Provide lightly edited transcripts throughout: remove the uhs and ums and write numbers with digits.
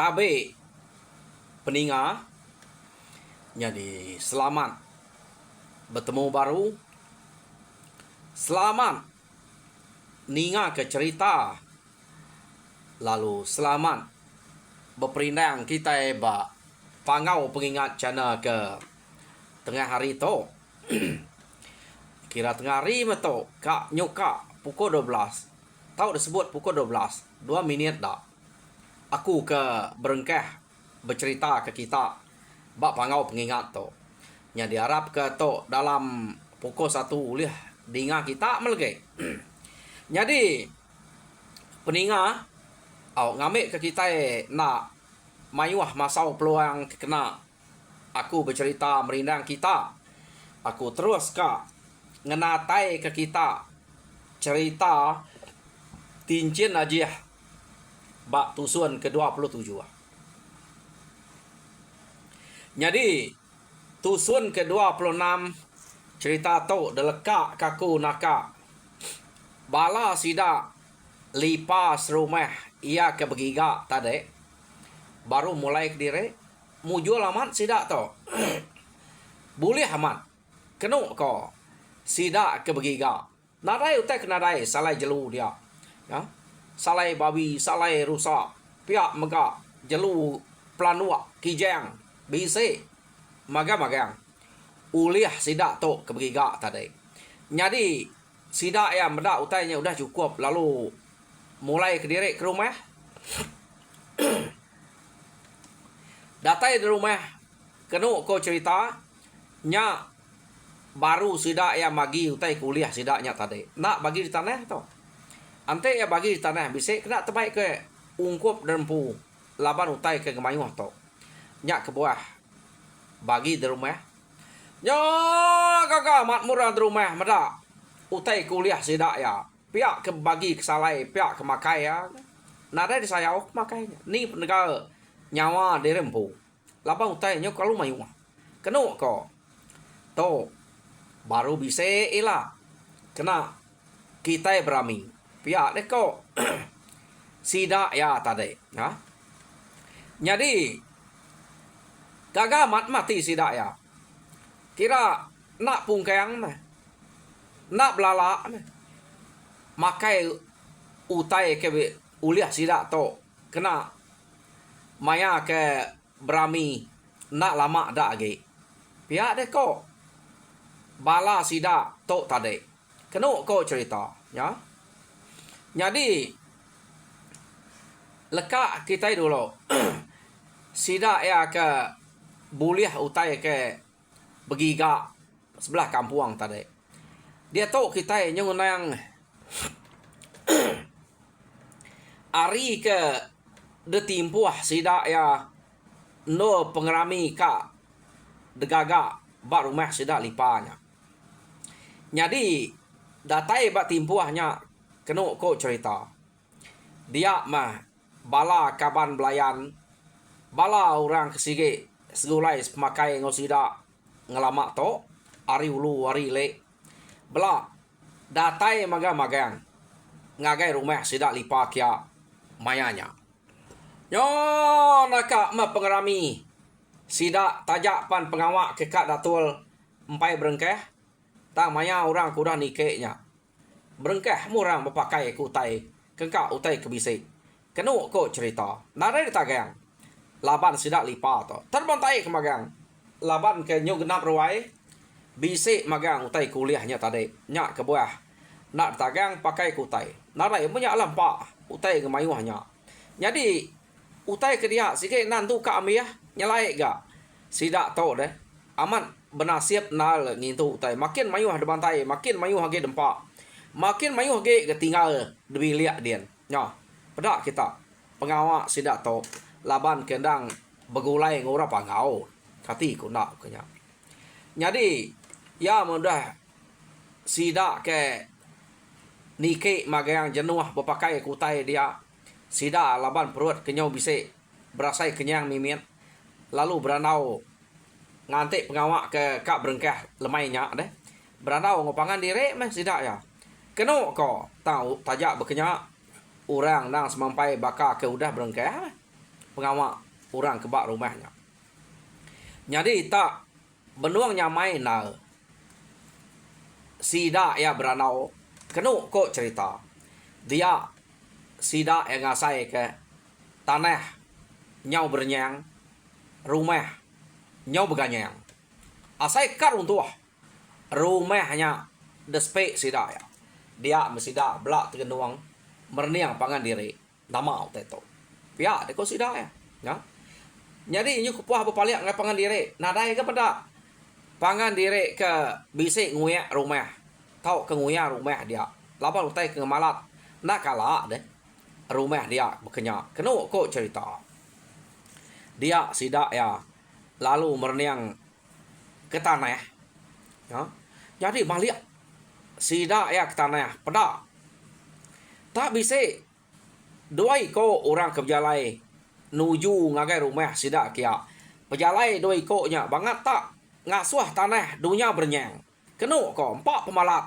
tabe peninga. Jadi selamat bertemu baru. Selamat ninga ke cerita. Lalu selamat berperindang kita pangau pengingat channel ke tengah hari tu. Kira tengah hari tu kak nyuka pukul 12. Tahu disebut pukul 12. 2 minit dah. Aku ke berengkah bercerita ke kita bak pangau pengingat tu. Yang diharap ke tu dalam pukul 1 ulih dengar kita melge. Jadi peninga ngambil ke kita nak mayuah masau peluang kena aku bercerita merindang kita. Aku terus ke ngenatai ke kita cerita Tincin aja bak tusun ke-27. Jadi tusun ke-26 cerita tu delekak kaku naka bala sida lipas rumah ia ke begiga tadi baru mulai ke diri mujul amat sida tu. Boleh amat kenu ko sida ke begiga nadai utai kena dai salai jelu dia ya salai babi salai rusak pihak mega jelu planua kijang bisi magang uliah sida tu ke begiga tadi. Jadi sida yang benda utainya udah cukup lalu mulai ke diri ke rumah. Datai di rumah kenu ko cerita nya baru sida yang bagi utai kuliah sidanya tadi nak bagi di tanah tu ante ya bagi di tanah bisa kena terbaik ke ungkup dan pu laban utai ke gemayuh tu nya ke buah bagi di rumah nya kakak mat murah di rumah meda utai kuliah sida ya pihak ke bagi ke salai pihak ke makai ya nada di saya makai ni penegak nyawa di rempu laban utai nya kalau mayuh kenu ko to baru bisa ilah kena kita berami pihak deko sida ya tadi ya. Jadi gagal mati sida ya kira nak pungkang nak belala makai utai ke uliah sida to kena maya ke berami nak lama dak lagi pihak deko bala sida to tadi kenu ko cerita ya. Jadi lekak kita dulu sida ya ke buliah utai ke begiga sebelah kampung tadi dia to kita nyunang ari ke detimpuah sida ya no pengerami ka degaga bak rumah sida lipanya. Jadi datai bak timpuahnya kenu ko cerita dia mah bala kaban belayan bala orang kesige segulai pemakai ngosida ngelama to ari ulu ari le bela datai magang ngagai rumah sida lipa kia mayanya yo naka mah pengerami sida tajak pan pengawak kekat datul empai berengkeh tak maya orang kudah nikeknya berengkeh murang berpakai ke utai kengkak utai ke bisik kenu ko cerita narai tagang laban sidak lipa to terbantai ke magang laban ke nyu genap ruai bisik magang utai kuliahnya tadi nyak ke buah nak tagang pakai ke utai narai punya lampak utai ke mayuhnya. Jadi utai ke dia sikit nantu ka amiyah nyelai ga sidak to deh aman benasib nal ngintu utai makin mayuh de bantai makin mayuh hage dempak makin mayuh hage ketinggal debi liak dian nya pedak kita pengawak sidak to laban kendang begulai ngora pangau kati ku nak kenya. Jadi ya mudah sidak ke nike magang jenuh berpakai kutai dia sida laban perut kenyau bisik berasai kenyang mimin lalu beranau ngantik pengawak ke kak berengkah lemainya deh beranau ngopangan diri meh sida ya kenu ko tahu tajak berkenyak orang nang semampai baka ke udah berengkah pengawak orang ke bak rumahnya. Jadi tak benuangnya main sida ya beranau kenu ko cerita dia sida yang ngasai ke tanah nyau bernyang rumah nyau beganyang asai karun tuah rumahnya despe sida ya dia mesida belak tegenuang merniang pangan diri nama teto pia deko sida ya jadi nyu kupuah bepaliak ngai pangan diri nadai ke pada pangan diri ke bisik nguyak rumah tau ke nguyak rumah dia lapar utai ke malat nak kalah deh rumah dia bekenyak kenu ko cerita dia sidak ya lalu merniang ke tanah ya jadi maliak sidak ya ke tanah pada tak bisik doi ko orang ke berjalai nuju ngagai rumah sidak kia berjalai doi ko nya banget tak ngasuh tanah dunia bernyang kenu ko empat pemalat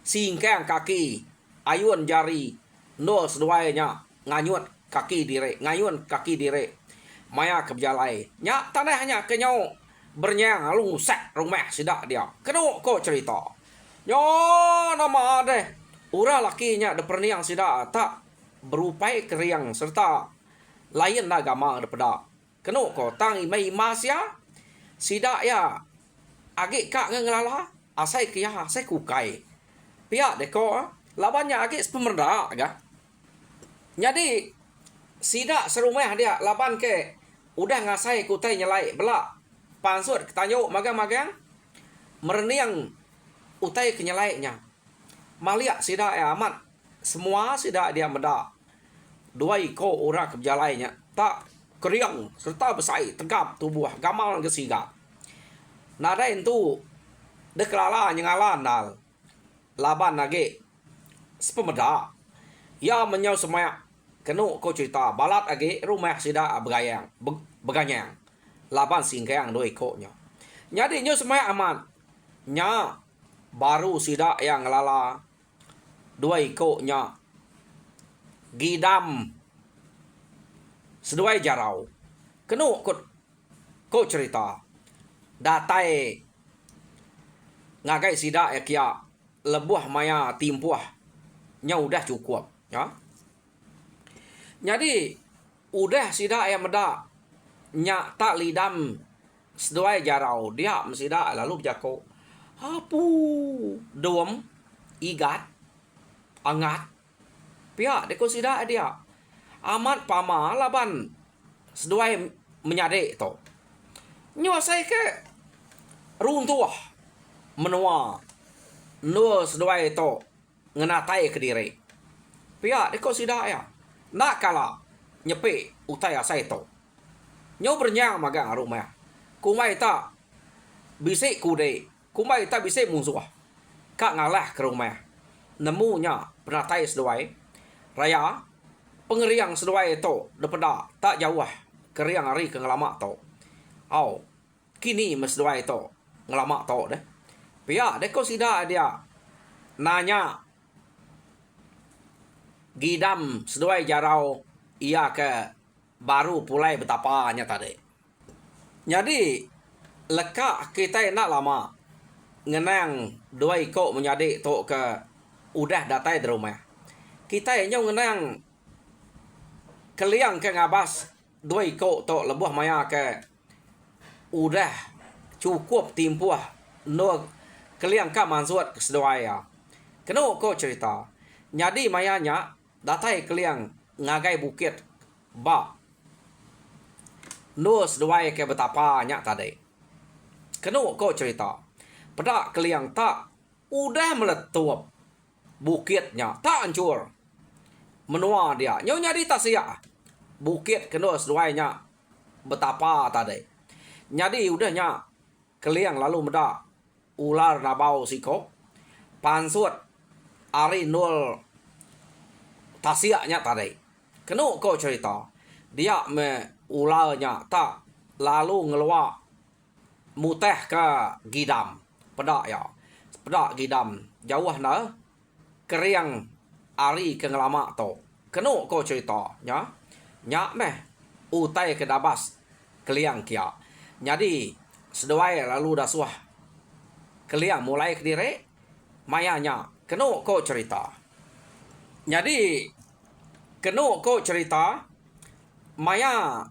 singkang kaki ayun jari no seduainya nganyut kaki dire ngayun kaki dire maya ke berjalai nya tanahnya kenyau bernyang lalu sak rumah sidak dia kenu ko cerita yo nama deh ura lakinya de perniang sidak tak berupai keriang serta lain agama daripada kenu ko tangi mai masya sidak ya agi kak ngelala asai kia asai kukai pihak deko labannya agi pemerda aga jadi sidak serumah dia laban ke udah ngasai kutai nyelai belak pansut ketanyo magang-magang mereniang utai kenyelainya maliak sidak ya amat semua sidak dia meda dua iko orang keberjalainya tak keriang serta besai tegap tubuh gamal ke siga nada itu deklala nyengalan dal laban nage sepemeda ya menyau semaya kenu ko cerita balat age rumah sida begayang beganyang laban singkang doi ko nya nyadi nyu semaya aman nya baru sida yang lala doi ko nya gidam seduai jarau kenu ko cerita datai ngagai sida ya kia lebuh maya timpuah nya udah cukup ya jadi udah sida ya meda nya tak lidam seduai jarau dia mesida lalu jako apu dom igat angat pia deko sida dia amat pama laban seduai menyade to nyo sai ke runtuh menua no seduai to ngenatai ke diri pia deko sida ya nak kala nyepe utai asai to nyo bernyang magang rumah kumai ta bisik kude kumai ta bisik musuh kak ngalah ke rumah nemunya penatai seduai raya pengeriang seduai to daripada tak jauh keriang hari ke ngelama to au kini mesduai to ngelama to deh pia deko sida dia nanya gidam seduai jarau ia ke baru pulai betapanya tadi jadi lekak kita nak lama ngenang dua iko menjadi to ke udah datai di rumah kita yang ngenang keliang ke ngabas dua iko to lebuh maya ke udah cukup timpuah no keliang ka mansuat keseduai ya keno ko cerita jadi mayanya datai keliang ngagai bukit ba no seduai ke betapa nya tadi keno ko cerita pada keliang tak udah meletup bukitnya tak hancur menua dia nyonya di tasia bukit keno seduainya betapa tadi jadi udahnya keliang lalu meda ular nabau siko pansut ari nul tasiaknya tadi kenu ko cerita dia me ularnya tak lalu ngeluar muteh ke gidam pada ya pada gidam jauh na keriang ari ke ngelama to kenu ko cerita nya meh utai ke dabas keliang kia. Jadi seduai lalu dah suah keliang mulai ke dire mayanya keno ko cerita. Jadi keno ko cerita maya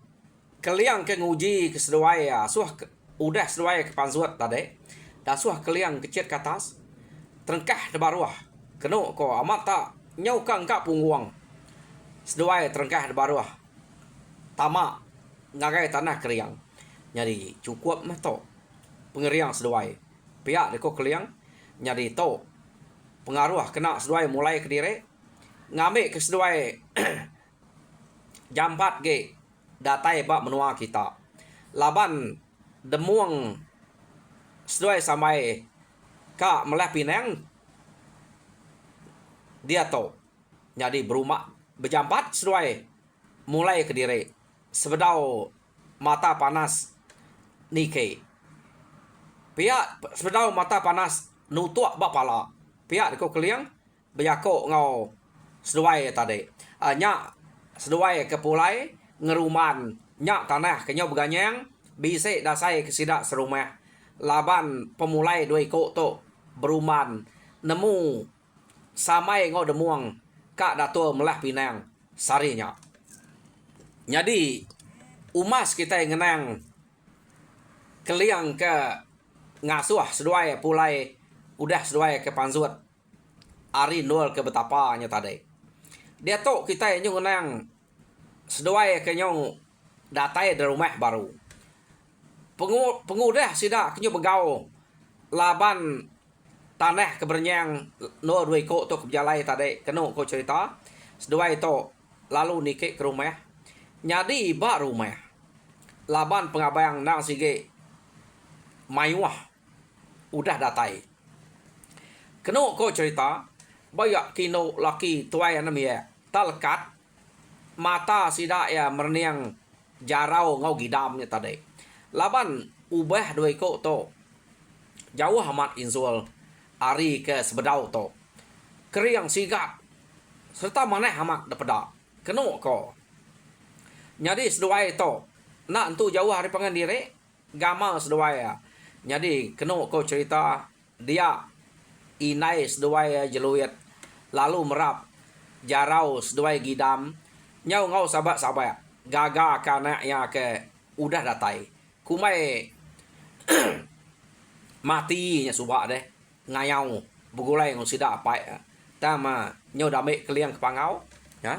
keliang ke nguji ke seduai ya suah udah seduai ke panzuat tadi dah suah keliang kecil ke atas terengkah de baruah keno ko amat tak nyau kang ka punguang seduai terengkah de baruah tama ngagai tanah keriang. Jadi cukup mah to pengeriang seduai pihak deko keliang. Jadi to pengaruh kena seduai mulai ke dire ngambil ke seduai jampat ge datai bak menua kita laban demuang seduai sampai ka melah pinang dia to. Jadi berumah berjampat seduai mulai ke dire sebedau mata panas nike pihak sebedau mata panas nutuak bak pala pihak deko keliang berjakok ngau seduai tadi nyak seduai ke pulai ngeruman nyak tanah kenyau beganyang bisa dasai ke sidak serumah laban pemulai dua ikut to beruman nemu samai ngau demuang kak dato melah pinang sarinya. Jadi umas kita yang ngenang keliang ke ngasuh seduai pulai udah seduai ke panzuat ari nol ke betapanya tadi dia to kita yang ngenang seduai ke nyong datai dari rumah baru pengudah sidak kenyo begau laban tanah kebernyang no dua ko to kejalai tadi keno ko cerita seduai to lalu nike ke rumah. Jadi bak rumah laban pengabayang nang sige mayuah udah datai keno ko cerita bayak kino laki tuai anam ya talkat mata sida ya merniang jarau ngau gidamnya tadi laban ubah dua ko to jauh amat insul ari ke sebedau to keriang sigap serta maneh amat dapeda keno ko. Jadi seduai to nak entu jauh hari pangan dire gama seduai ya. Jadi keno ko cerita dia inai seduai jeluyat lalu merap jarau seduai gidam nyau ngau sabat gaga kana ya ke udah datai kumai mati nya subak deh ngayau begulai ngau sida apa ya tama nyau dame keliang kepangau ya.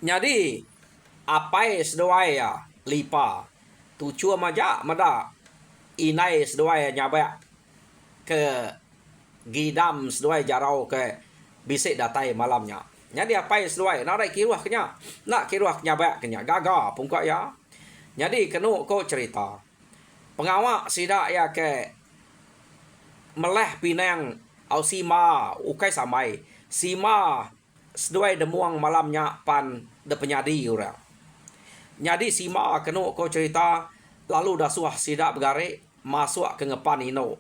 Jadi apa seduai ya lipa tucua maja mada inai seduai nyabak ke gidam seduai jarau ke bisik datai malamnya. Jadi apa seduai nak rai kiruah kenya nak kiruah nyabak kenya gaga pungka ya. Jadi kenu ko cerita pengawak sida ya ke meleh pinang au sima ukai samai sima seduai demuang malamnya pan de penyadi ura. Jadi sima kenu ko cerita lalu dah suah sidak begare masuk ke ngepan ino.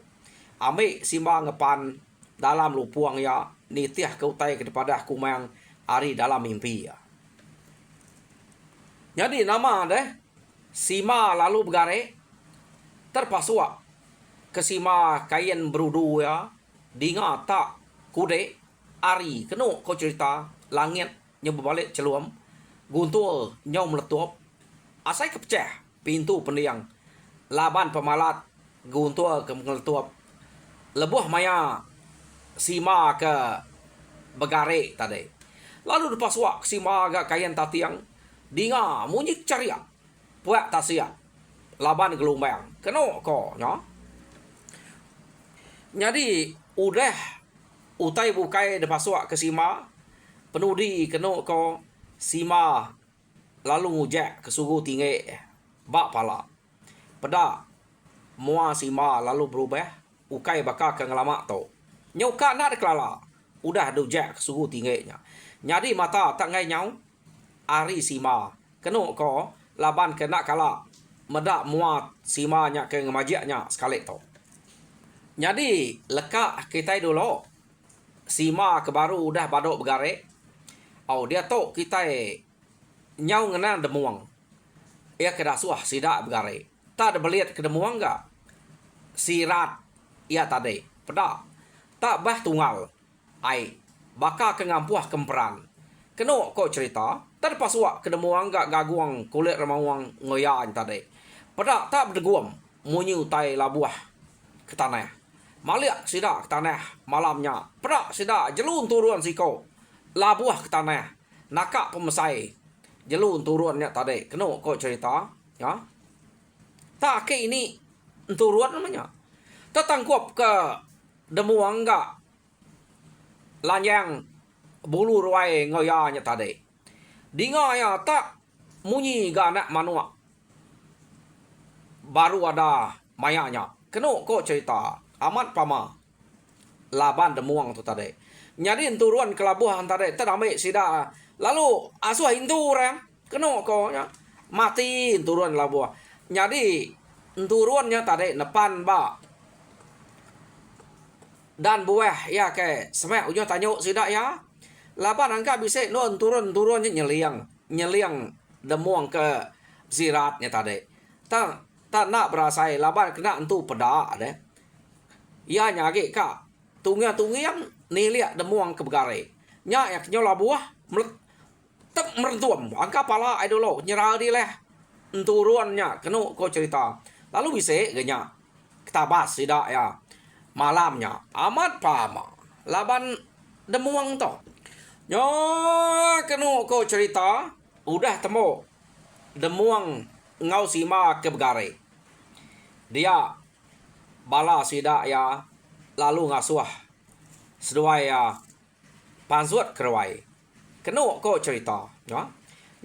Ambil sima ngepan dalam lupuang ya nitiah ke utai kepada kumang ari dalam mimpi ya. Jadi nama deh sima lalu begare terpasua ke sima kain berudu ya dinga tak kude ari kenu ko cerita langit nyoba balik celuam guntur nyau meletup asai kepecah pintu pendiang laban pemalat guntur ke meletup lebuh maya sima ke begare tadi lalu lepas wak sima agak kain tatiang dinga munyik caria puak tasia laban gelombang keno ko nya. Jadi udah utai bukai depas wak ke sima penudi keno ko sima lalu ngujak ke suhu tinggi bak pala pada mua sima lalu berubah ukai bakal ke ngelamak to nyoka nak deklala udah dujak ke suhu tingginya. Jadi mata tak ngai nyau ari sima keno ko laban kena kala medak muat simanya ke ngemajiaknya sekali to. Jadi lekak kita dulu sima ke baru udah badok begare. Oh dia to kita nyau ngena demuang ia kedasuah sida begare. Tak ada beliat kedemuang enggak. Sirat ia tadi. Pedak. Tak bah tunggal. Ai. Baka kengampuah kemperan. Keno kok cerita. Tak ada pasuak kedemuang enggak gaguang kulit remawang ngoyan tadi. Pedak tak berdeguam. Munyi utai labuah ke tanah. Maliak sida ke tanah malamnya. Pedak sida jelun turun siko. Labuah ke tanah. Nakak pemesai. Jelun turunnya tadi. Keno kok cerita. Ya. Tak ke ini turun namanya. Tetangkup ke demuang enggak. Lanjang bulu ruai ngoyanya tadi. Dinga ya tak munyi ga anak manua. Baru ada mayanya. Keno kok cerita. Amat pama. Laban demuang tu tadi. Nyari turun ke labuhan tadi. Tak ambil sida. Lalu asuh hindu orang. Keno kok ya. Mati turun labuah. Nyari turunnya tadi. Nepan ba. Dan buah ya ke. Semak ujung tanya sida ya. Laban angka bisa non turunnya nyeliang demuang ke ziratnya tadi. Tak nak berasai laban kena entu pedak deh. Ya nyagi kak. Tungiang ni liat demuang ke begare. Nya nyola buah tak merentuam. Angka pala idolo nyerah di leh. Turunnya kena kau cerita. Lalu bisa genya. Kita bahas tidak ya. Malamnya amat pama. Laban demuang to. Nyo kena kau cerita. Udah temu demuang ngau sima ke begare. Dia bala sida ya lalu ngasuah seduai ya pansuat kerwai. Kena kau cerita ya.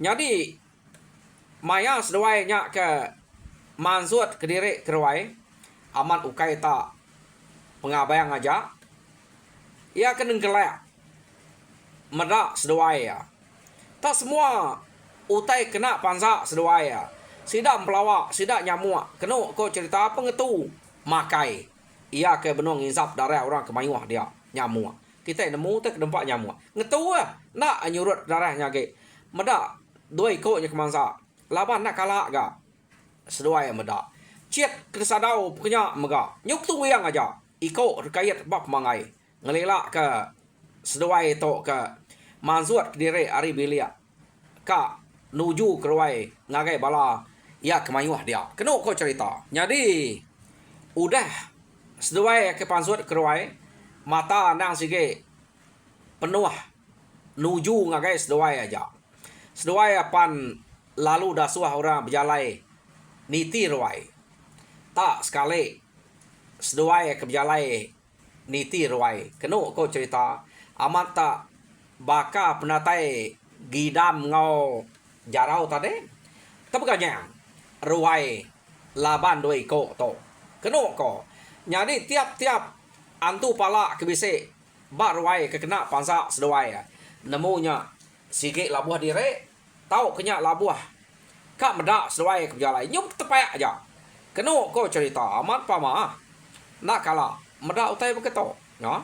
Jadi maya seduai nya ke mansuat kediri kerwai aman ukai tak pengabayang aja. Ia kena gelak medak seduai ya. Tak semua utai kena pansa seduai ya. Sida pelawak, sida nyamuk. Kena kau cerita apa ngetu makai. Ia ke benung insap darah orang kemayuah dia nyamuk. Kita nemu tak nampak nyamuk. Ngetu ah. Nak nyurut darahnya ke. Medak dua ikutnya ke mangsa. Laban nak kalah ga. Seduai medak. Ciet kesadau punya mega. Nyuk tu yang aja. Ikut rekayat bab mangai. Ngelelak ke seduai to ke mansuat diri ari bilia. Ka nuju keruai ngagai bala ya kemayuah dia. Kena kau cerita. Jadi udah seduai ke pansuat keruai mata nang sige penuh nuju ngagai seduai aja. Seduai pan lalu dah suah orang berjalai niti ruai. Tak sekali seduai ke berjalai niti ruai. Kena kau cerita amat tak baka penatai gidam ngau jarau tadi. Tapi ruai laban doi ko to. Kena ko. Jadi tiap-tiap antu pala kebise bak ruai ke kena pansa seduai. Nemunya sikit labuah dire. Tahu kenya labuah. Kak medak seduai ke berjalai. Nyum tepak aja. Kena ko cerita amat pama. Nak kalah. Medak utai begitu. Ya.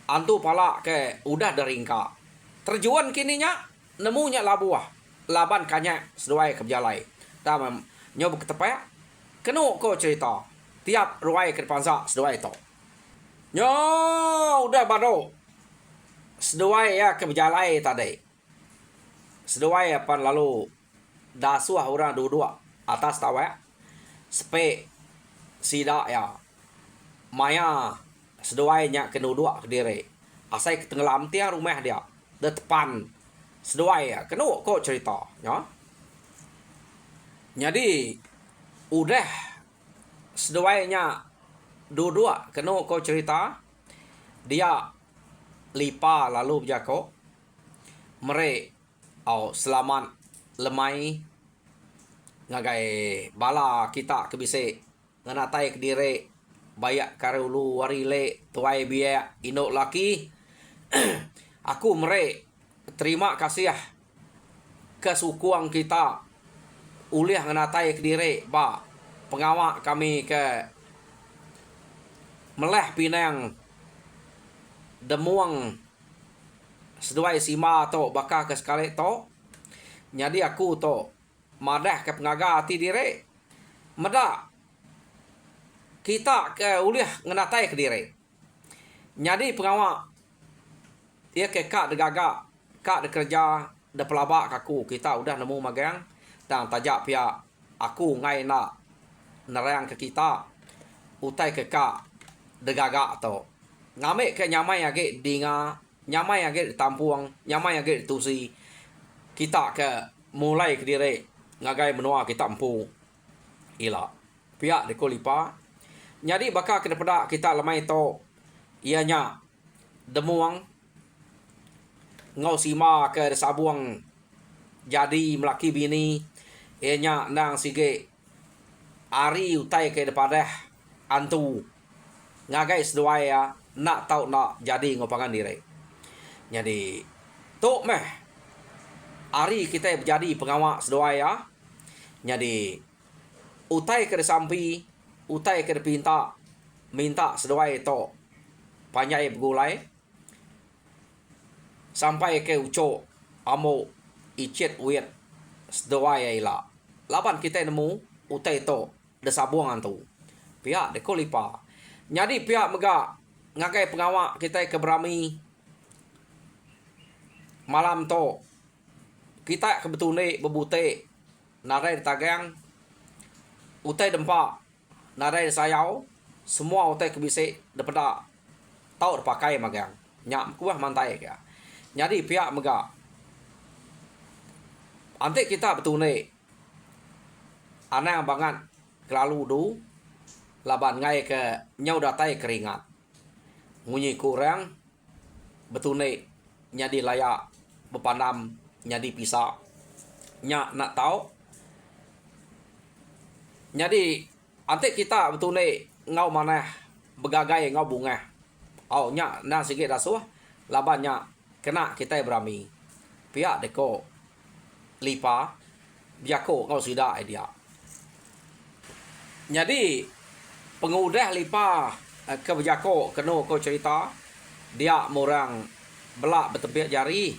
Antu pala ke udah deringka. Terjuan kininya nemunya labuah. Laban kanya seduai ke berjalai. Tak nyoba ke tepak. Kena ko cerita. Tiap ruai ke depan sa seduai to. Nyo udah baru. Seduai ya ke berjalai tadi. Seduai apa lalu dasuah orang dua-dua atas tawa. Sepe sida ya. Maya seduai nya kedua ke diri. Asai ke tenggelam tiang rumah dia. Depan seduai ya. Kena kok cerita ya. Jadi udah seduainya dua-dua kena kau cerita dia lipa lalu berjako mere au selamat lemai ngagai bala kita kebise nganatai kedire bayak karulu warile tuai biaya indok laki. Aku mere terima kasih kesukuan kita uliah nganatai kedire ba pengawak kami ke meleh pinang demuang seduai sima to baka ke sekali to. Jadi aku to madah ke pengaga ti dire. Meda kita ke uliah ngenatai ke dire. Jadi pengawak dia ke kak degaga, kak de kerja de pelabak kaku kita udah nemu magang dan tajak pihak aku ngai nak nerang ke kita utai ke kak degaga to. Ngamik ke nyamai age dinga, nyamai age tampuang, nyamai age tusi. Kita ke mulai ke dire ngagai menua kita empu ila pihak de kolipa. Jadi bakal kena pedak kita lemai to ianya demuang ngau sima ke sabuang jadi melaki bini ianya nang sige ari utai ke depadah antu ngagai seduaya nak tau nak jadi ngopangan dire. Jadi tok meh ari kita jadi pengawak seduaya. Jadi utai ke sampi utai ke pinta minta seduaya to panjai bergulai sampai ke ucok amo icet wet seduaya ila laban kita nemu utai to de sabuang antu pihak de kolipa. Jadi pihak mega ngagai pengawak kita ke berami malam to kita kebetune bebute narai tagang utai dempa narai sayau semua utai kebise depeda tau pakai magang nyak kuah mantai ya. Jadi pihak mega ante kita betune anang banget kelalu du laban ngai ke nyau datai keringat munyi kurang betune nyadi layak bepanam nyadi pisah nyak nak tahu. Jadi ante kita betune ngau mana begagai ngau bunga au nyak na sikit rasuh laban nyak kena kita berami pihak deko lipa biako ngau sida dia. Jadi pengudah lipa ke bejako keno ko cerita dia morang belak betepik jari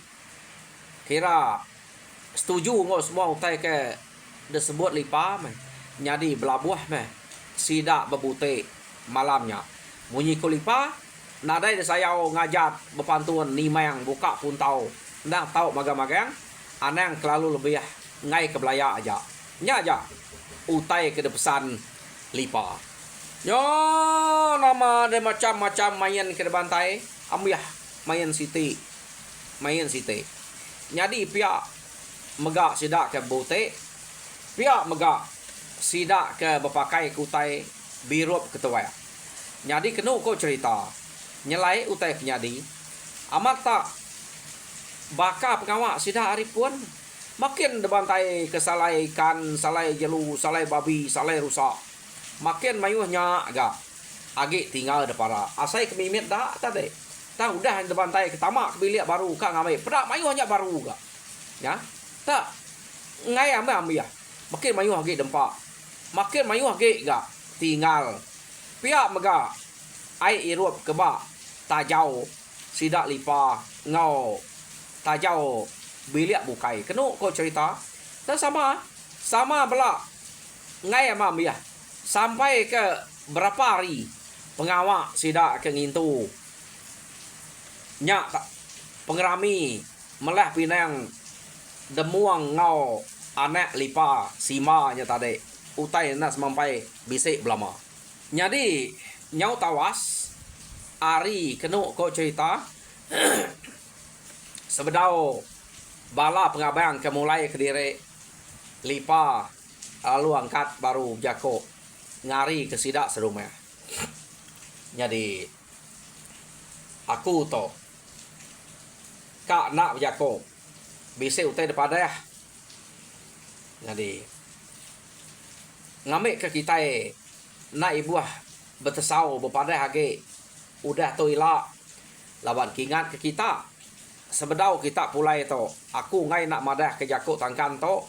kira setuju ngau semua utai ke disebut lipa meh. Jadi belabuah meh sida bebute malamnya bunyi kulipa nadai de sayau ngajat bepantun nimang buka pun tahu ndak tahu magang-magang anang kelalu lebih ngai ke belaya aja nya aja utai ke pesan lipa yo nama de macam-macam main ke bantai amyah main siti jadi pihak mega sida ke bute pihak mega sida ke berpakai kutai birup ketua. Jadi kenu ko cerita nyelai utai penyadi amat tak baka pengawak sida hari pun makin debantai kesalai ikan salai jelu salai babi salai rusak makin mayuhnya agak agi tinggal depara asai kemimit dah tadi tak udah debantai ketamak bilik baru kak ngamai pedak mayuhnya baru gak ya tak ngai ambil ya makin mayuh agi dempak makin mayuh agi gak tinggal pihak mega ai irup keba tajau sidak lipa ngau tajau bilik bukai kenu ko cerita tak sama belak ngai amam ya sampai ke berapa hari pengawak sidak ke ngintu nyak pengerami melah pinang demuang ngau anak lipa simanya tadi utai nak sampai bisik belama. Jadi nyau tawas ari kenu ko cerita sebedau bala pengabang ke mulai ke diri lipa lalu angkat baru jako ngari ke sidak serumah. Jadi aku to kak nak jako bisik utai daripada ya. Jadi ngamik ke kita nak ibuah betesau bepada hage udah tu ila lawan kingat ke kita sebedau kita pulai to aku ngai nak madah ke jakuk tangkan to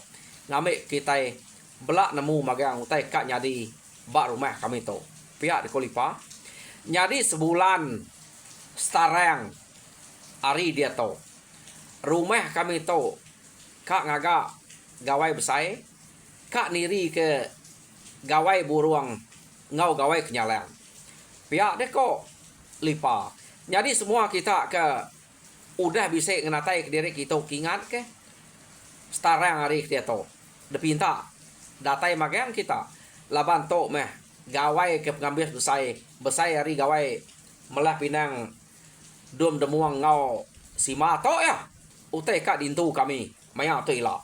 ngamik kita belak nemu magang utai kak nyadi bak rumah kami to pihak di kolipa nyadi sebulan starang hari dia to rumah kami to kak ngaga gawai besai kak niri ke gawai buruang ngau gawai kenyalang. Pihak deko lipa. Jadi semua kita ke udah bisa ngenatai ke diri kita kingat ke setarang hari kita to. Depinta datai magang kita laban to meh gawai ke pengambil besai hari gawai melah pinang dum demuang ngau sima to ya. Utai kak dintu kami maya to ila.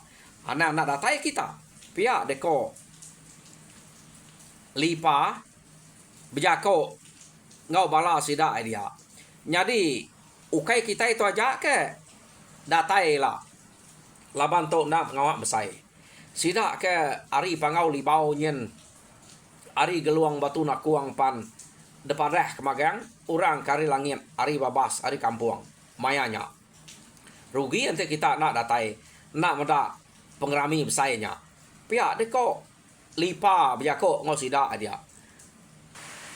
Anak-anak datai kita. Pihak deko lipa bejako ngau bala sida dia. Jadi ukai kita itu aja ke datai lah. Laban to nak ngawak besai. Sida ke ari pangau libau nyen. Ari geluang batu nak kuang pan depan reh kemagang orang kari langit ari babas ari kampung mayanya. Rugi ente kita nak datai nak meda pengerami besainya. Pihak deko lipa bejako ngau sida dia.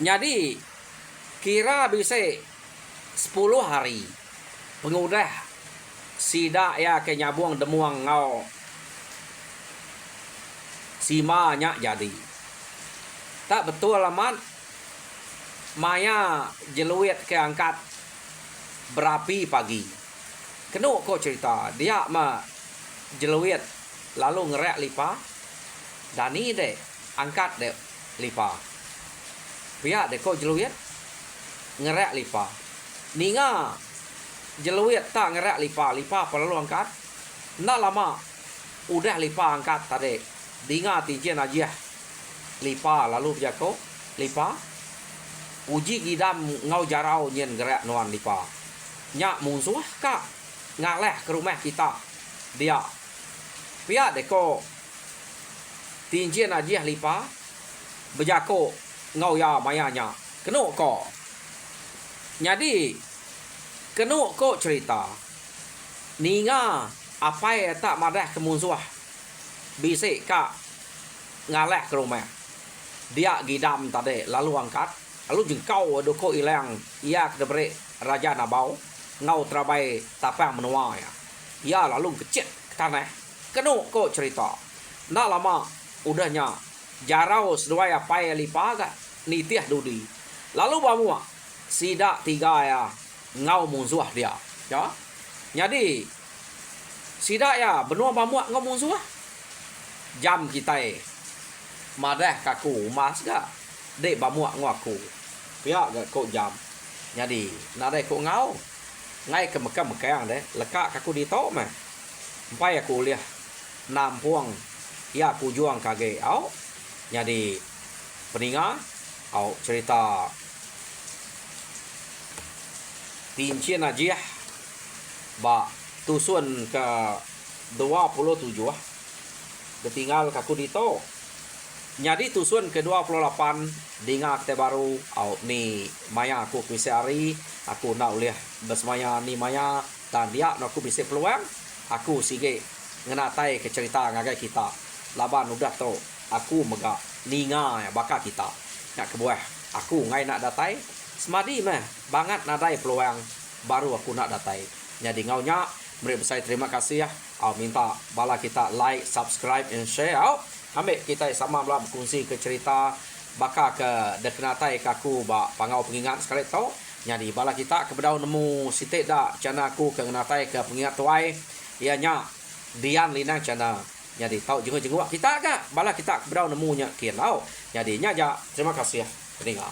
Jadi kira bisa 10 hari pengudah sida ya ke nyabuang demuang ngau simanya jadi. Tak betul alamat maya jeluit ke angkat berapi pagi. Kenuk kok cerita dia mah jeluit lalu ngerek lipa. Dani deh angkat deh lipa. Pihak deh kok jeluit ngerek lipa. Ninga jeluit tak ngerek lipa perlu angkat. Nak lama udah lipa angkat tadi. Dinga tijen aja lipa lalu jako lipa. Uji gidam ngau jarau nyen gerak nuan lipa. Nyak musuh kak ngaleh ke rumah kita dia. Pihak deko tijen aja lipa bejako ngau ya mayanya. Kenuk kok. Jadi kenuk kok cerita. Ninga apa ya tak madah kemusuh. Bisa kak ngaleh ke rumah. Dia gidam tadi lalu angkat. Lalu jengkau doko ilang. Ia kedebere raja nabau. Ngau terabai tapang menua ya. Ia lalu kecil ke tanah. Kenuk kok cerita. Nak lama udahnya jarau sedua apa ya lipa agak nitiah dudi. Lalu bawa sida 3 ya ngau musuh dia. Ya. Jadi sida ya benua bamuak ngau musuh. Jam kita madah kaku mas gak dek bamuak ngaku. Pihak gak kok jam. Jadi nadai kok ngau. Ngai ke mekam-mekang deh. Lekak kaku dito mah. Sampai aku lihat nampuang ya aku juang kage au. Jadi peninga au cerita tincin aja ba tusun ke 27 ketinggal kaku dito. Jadi tusun ke 28 dinga te baru au ni maya aku bisa hari aku nak lihat besmaya ni maya dan dia nak aku bisa peluang aku sige ngenatai ke cerita ngagai kita laban udah to aku mega ninga ya baka kita nak kebuah aku ngai nak datai semadi mah banget nadai peluang baru aku nak datai. Jadi ngaunya beri besar terima kasih ya. Au minta bala kita like, subscribe and share. Au ambil kita sama belah berkongsi ke cerita baka ke dekenatai kaku ba pangau pengingat sekali tau. Jadi bala kita kebedau nemu sitik dak cana aku ke ngenatai ke pengingat tuai ianya Dian Linang cana. Jadi tahu jenguk-jenguk kita ke bala kita kebedau nemunya kian tau. Jadi nya ja terima kasih ya. Peninggal.